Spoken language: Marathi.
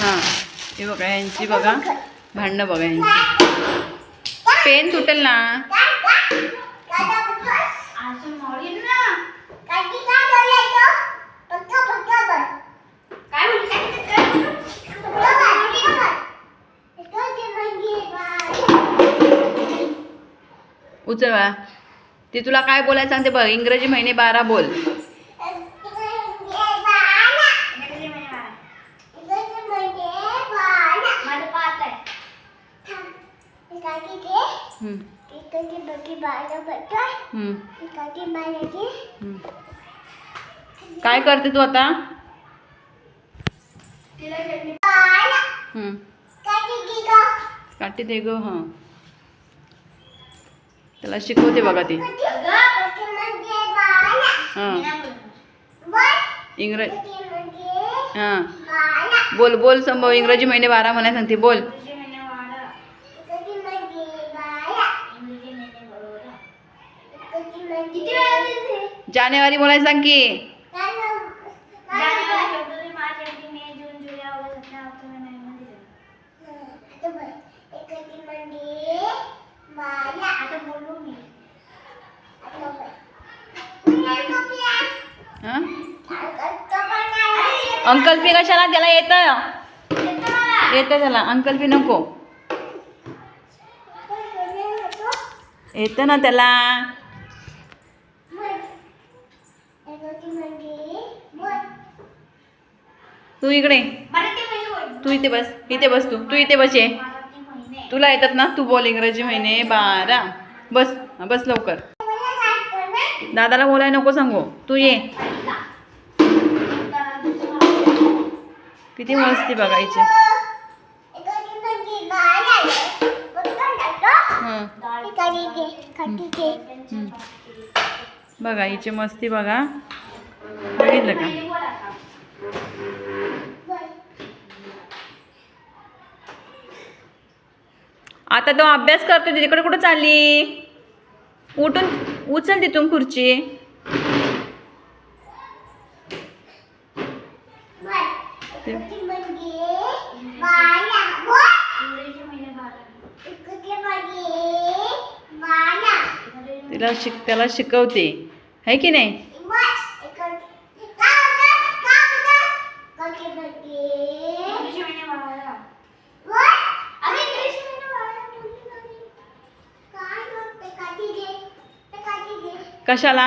हां हे बघा यांची बघा भांडणं बघा यांची. पेन तुटेल ना. उचल बाळा. ते तुला काय बोलायचं सांगते बघ. इंग्रजी महिने 12 बोल. काय करते तू आता? काठी दे ग. हां त्याला शिकवते बघा ती. हां हां बोल बोल संभव. इंग्रजी महिने 12 म्हणाय सांगते बोल. जानेवारी बोलायला सांग की. अंकल पी कशाला? त्याला येतं त्याला. अंकल पी नको. येतं ना त्याला. तू इकडे. तू इथे बस. इथे बस. तू इथे बस. ये तुला येतात ना. तू बोल इंग्रजी महिने 12. बस बस लवकर. दादाला बोलायला नको सांगू. तू ये. किती मस्ती बघायची. बघा हिची मस्ती बघा. बघितलं का? आता तो अभ्यास करतो. तिकडे कुठं चालली? उठून उचल तिथून खुर्ची. त्याला शिकवते है की नाही? कशाला?